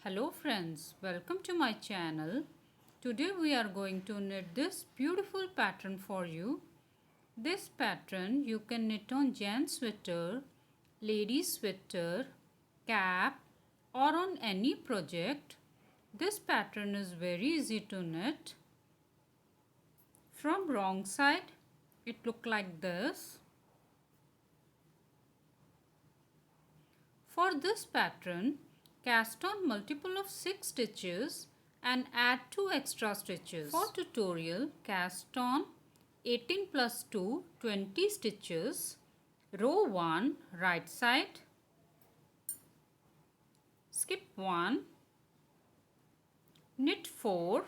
Hello friends, welcome to my channel. Today we are going to knit this beautiful pattern for you. This pattern you can knit on gents sweater, lady sweater, cap or on any project. This pattern is very easy to knit. From wrong side it look like this. For this pattern, cast on multiple of 6 stitches and add 2 extra stitches. For tutorial, cast on 18 plus 2, 20 stitches, row 1, right side, skip 1, knit 4,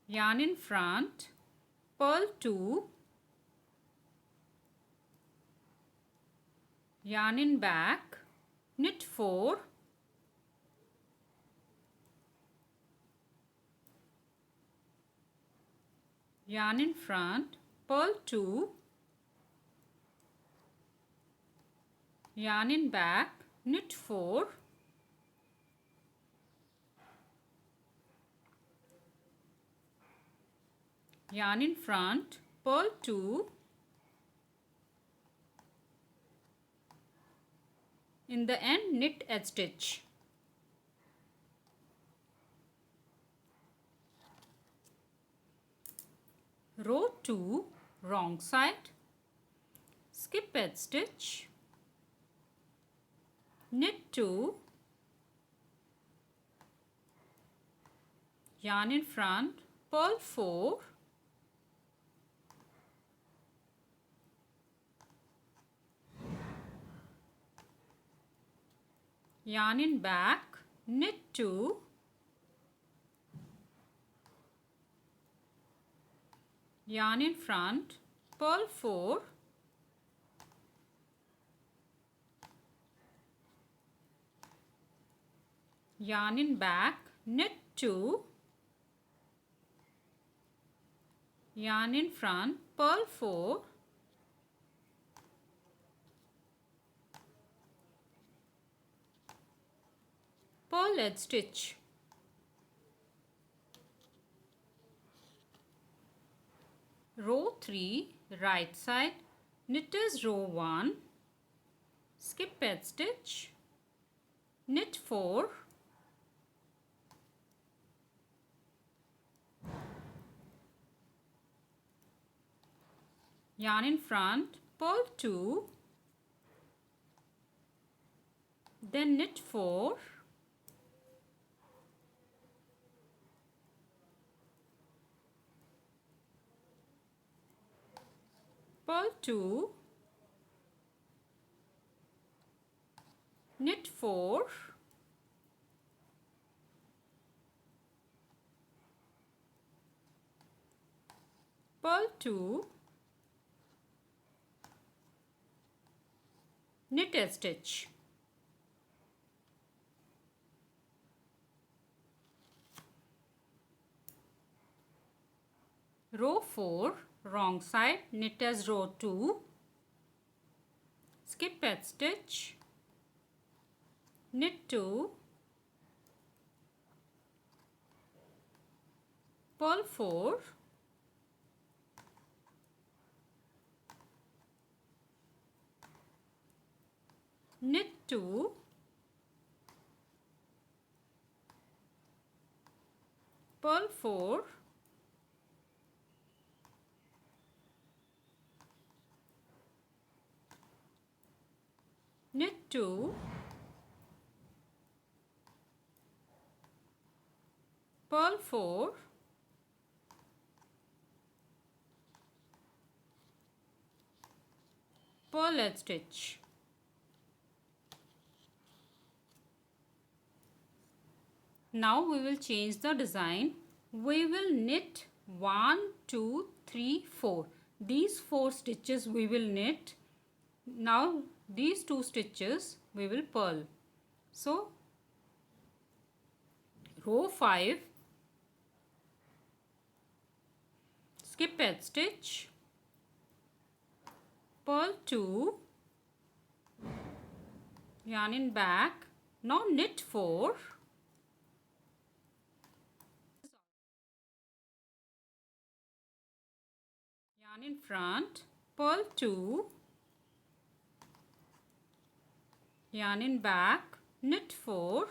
yarn in front, purl 2, yarn in back, knit 4, yarn in front, purl 2, yarn in back, knit 4, yarn in front, purl 2, in the end knit edge stitch. Row 2, wrong side, skip edge stitch, knit 2, yarn in front, purl 4, yarn in back, knit 2, yarn in front, purl 4, yarn in back, knit 2, yarn in front, purl 4, purl edge stitch. Row 3, right side, knit as row 1, skip edge stitch, knit 4, yarn in front, purl 2, then knit 4, purl 2, knit 4, purl 2, knit edge stitch. Row 4, wrong side, knit as row 2, skip edge stitch, knit 2, purl 4, knit 2, purl 4, knit 2, purl 4, purl edge stitch. Now we will change the design. We will knit 1, 2, 3, 4. These 4 stitches we will knit. Now these 2 stitches we will purl. So row 5, skip edge stitch, purl 2, yarn in back, now knit 4, yarn in front, purl 2, yarn in back, knit 4,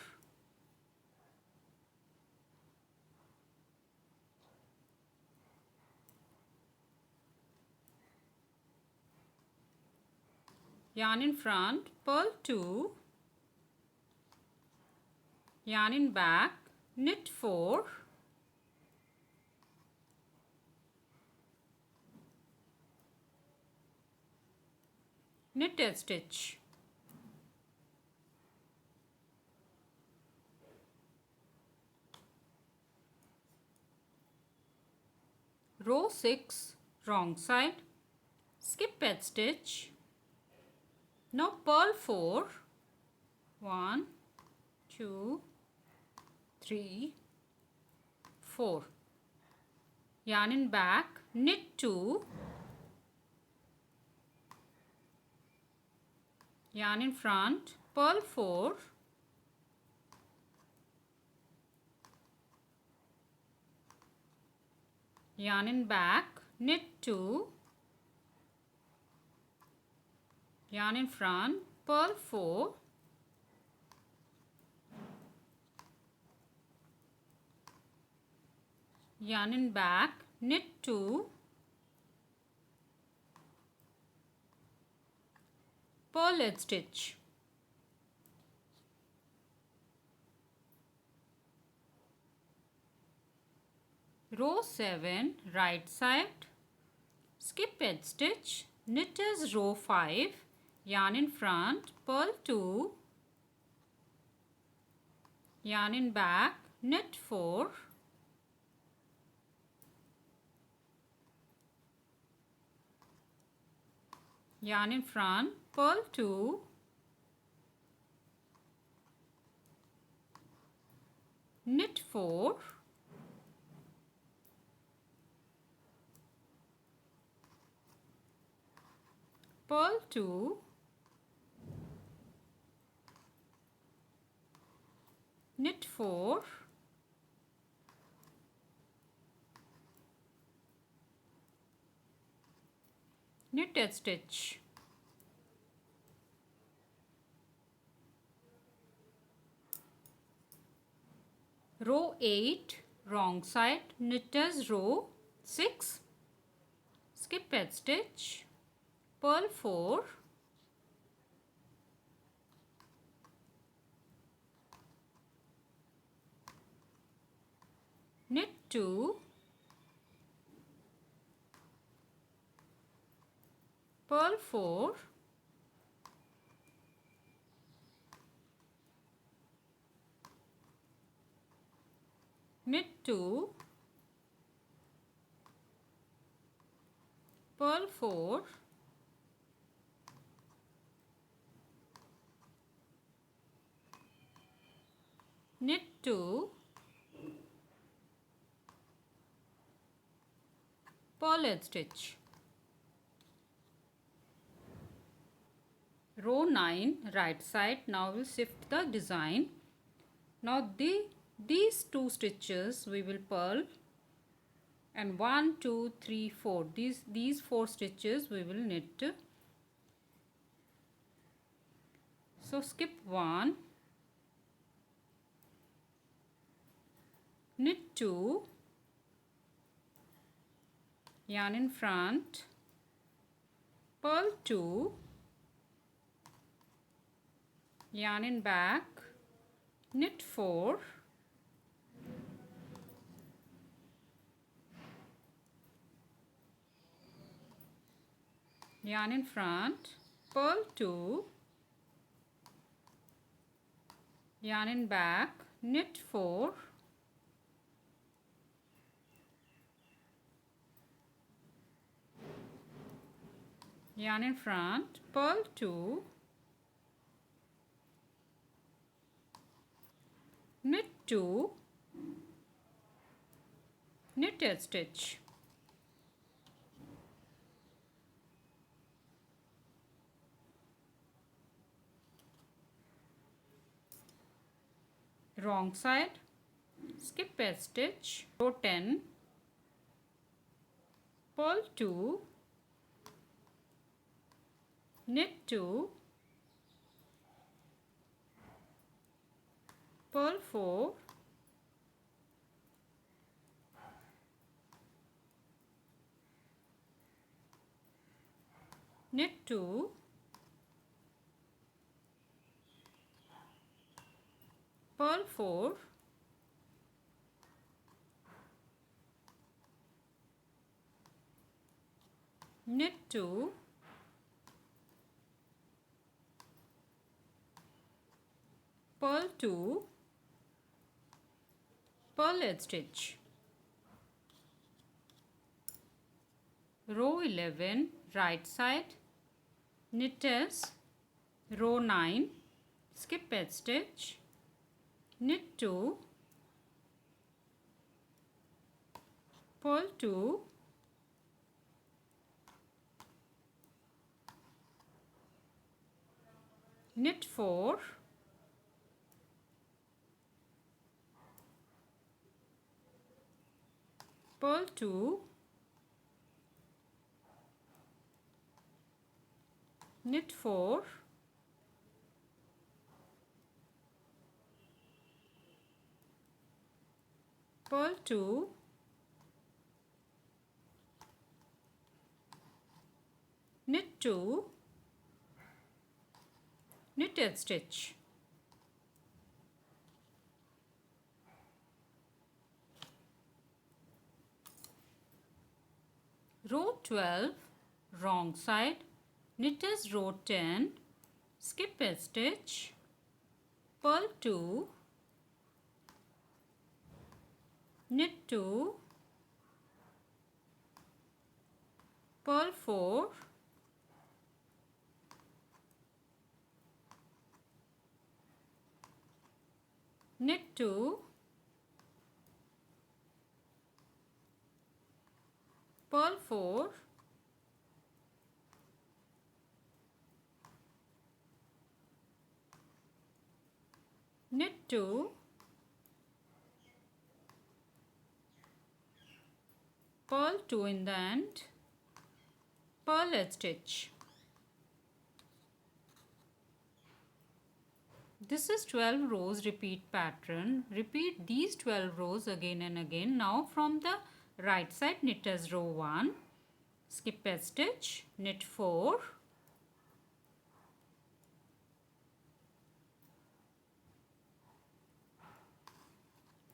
yarn in front, purl 2, yarn in back, knit 4, knit a stitch. Row 6, wrong side, skip a stitch. Now purl 4, 1, 2, 3, 4. Yarn in back, knit 2, yarn in front, purl 4, yarn in back, knit 2, yarn in front, purl 4, yarn in back, knit 2, purl a stitch. Row 7, right side, skip a stitch, knit as row 5, yarn in front, purl 2, yarn in back, knit 4, yarn in front, purl 2, knit 4, purl 2, knit 4, knit a stitch. Row 8, wrong side, knit as row 6, skip a stitch, purl 4, knit 2, purl 4, knit 2, purl 4, knit 2, purl a stitch. Row 9, right side, now we'll shift the design. Now these 2 stitches we will purl, and 1, 2, 3, 4, these 4 stitches we will knit. So skip 1, knit 2, yarn in front, purl 2, yarn in back, knit 4, yarn in front, purl 2, yarn in back, knit 4, yarn in front, purl 2, knit 2, knit a stitch. wrong side, skip a stitch, row 10, purl 2, knit 2, purl 4, knit 2, purl 4, knit 2, purl 2, purl edge stitch. Row 11, right side, knit as, row 9, skip edge stitch, knit 2, purl 2, knit 4, purl 2, knit 4, purl 2, knit 2, knit edge stitch. Row 12, wrong side, knit as row 10, skip a stitch, purl 2, knit 2, purl 4, knit 2, purl 4, knit 2, purl 2 in the end, purl edge stitch. This is 12 rows repeat pattern. Repeat these 12 rows again and again. Now from the right side, knit as row 1, skip a stitch, knit 4,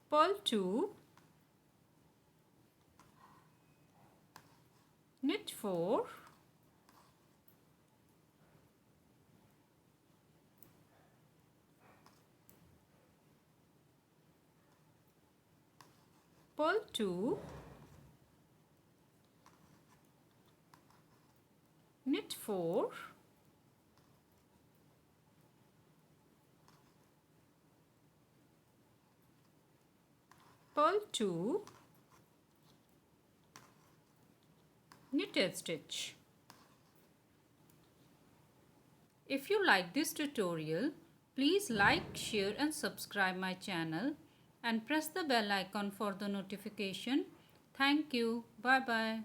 purl 2, knit 4, purl 2, knit 4, purl 2, knit edge stitch. If you like this tutorial, please like, share and subscribe my channel and press the bell icon for the notification. Thank you. Bye bye.